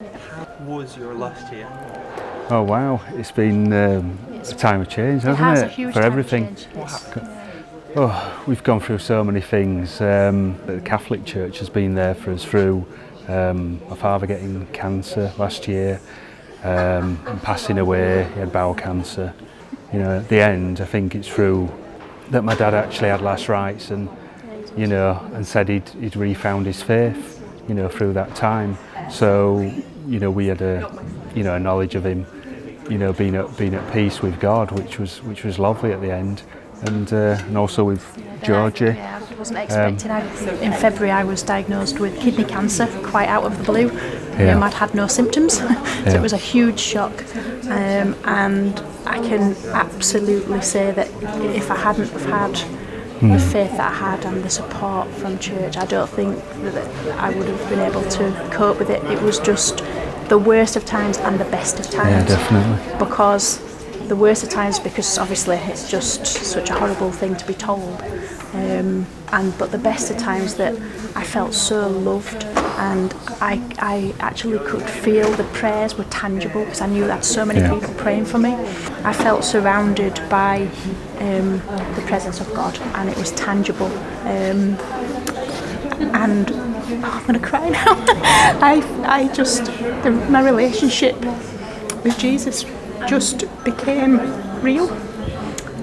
How was your last year? Oh wow, it's been a time of change, hasn't it? A huge for time everything. Of change, yes. Oh, we've gone through so many things. The Catholic Church has been there for us through my father getting cancer last year, and passing away. He had bowel cancer. You know, at the end, I think it's through that my dad actually had last rites, and and said he'd refound his faith. Through that time. So, we had a knowledge of him, being at peace with God, which was lovely at the end, and also with Georgie. Yeah, I wasn't expecting. In February, I was diagnosed with kidney cancer, quite out of the blue. I'd had no symptoms, so it was a huge shock. And I can absolutely say that if I hadn't have had the faith that I had and the support from church, I don't think that I would have been able to cope with it. It was just the worst of times and the best of times. Yeah, definitely. Because the worst of times, because obviously it's just such a horrible thing to be told. But the best of times that I felt so loved, and I actually could feel the prayers were tangible because I knew that so many people praying for me. I felt surrounded by the presence of God, and it was tangible. I'm going to cry now. My relationship with Jesus just became real.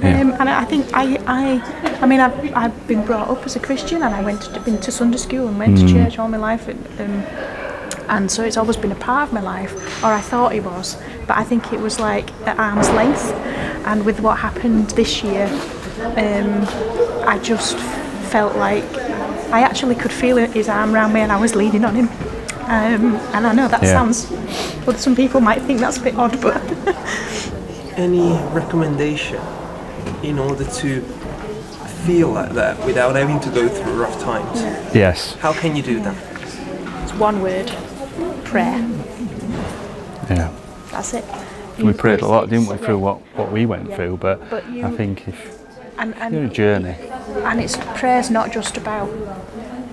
And I think I've been brought up as a Christian, and I been to Sunday school and went to church all my life, and so it's always been a part of my life, or I thought it was, but I think it was like at arm's length. And with what happened this year, I just felt like I actually could feel his arm around me, and I was leaning on him. And I know that sounds, well, some people might think that's a bit odd, but any recommendation in order to feel like that without having to go through rough times? Yes. How can you do that? It's one word: prayer. Yeah. That's it. We prayed a lot, didn't we, through what we went through, but I think if you're a journey. And prayer's not just about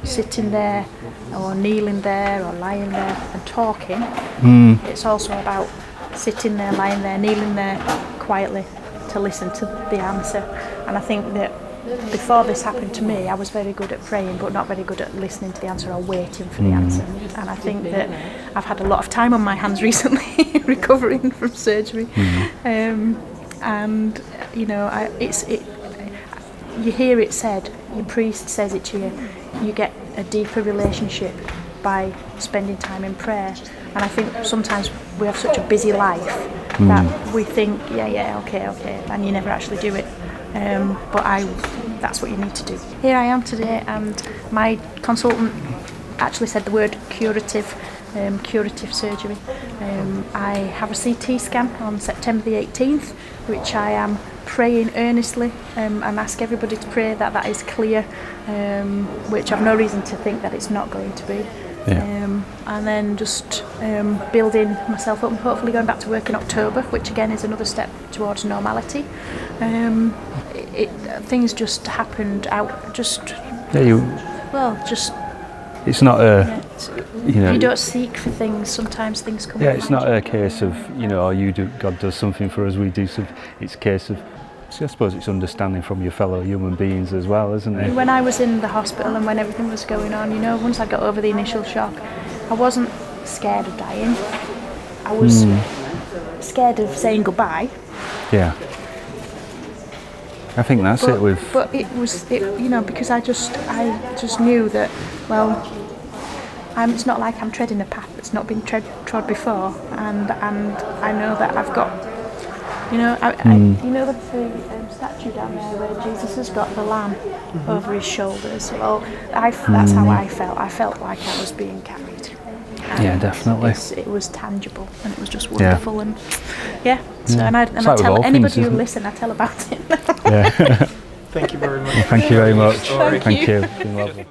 sitting there or kneeling there or lying there and talking. It's also about sitting there, lying there, kneeling there quietly to listen to the answer. And I think that before this happened to me, I was very good at praying, but not very good at listening to the answer or waiting for the answer. And I think that I've had a lot of time on my hands recently recovering from surgery. You hear it said, your priest says it to you, you get a deeper relationship by spending time in prayer. And I think sometimes we have such a busy life that we think, okay, and you never actually do it. But that's what you need to do. Here I am today, and my consultant actually said the word curative surgery. I have a CT scan on September the 18th, which I am praying earnestly, and ask everybody to pray that is clear, which I've no reason to think that it's not going to be. And then just building myself up and hopefully going back to work in October, which again is another step towards normality. Things just happened out, it's not a, you don't seek for things, sometimes things come. It's not a case of, God does something for us, we do something. It's a case of, I suppose it's understanding from your fellow human beings as well, isn't it? When I was in the hospital and when everything was going on, once I got over the initial shock, I wasn't scared of dying. I was scared of saying goodbye. Yeah. I think that's it with... But it was, because I just knew that, it's not like I'm treading a path that's not been trod before, and I know that I've got, the statue down there where Jesus has got the lamb over his shoulders. Well, that's how I felt. I felt like I was being carried. Yeah, definitely. It was tangible, and it was just wonderful, and So I tell anybody who listen, I tell about it. Thank you very much. Thank you very much. Thank you. It's been lovely.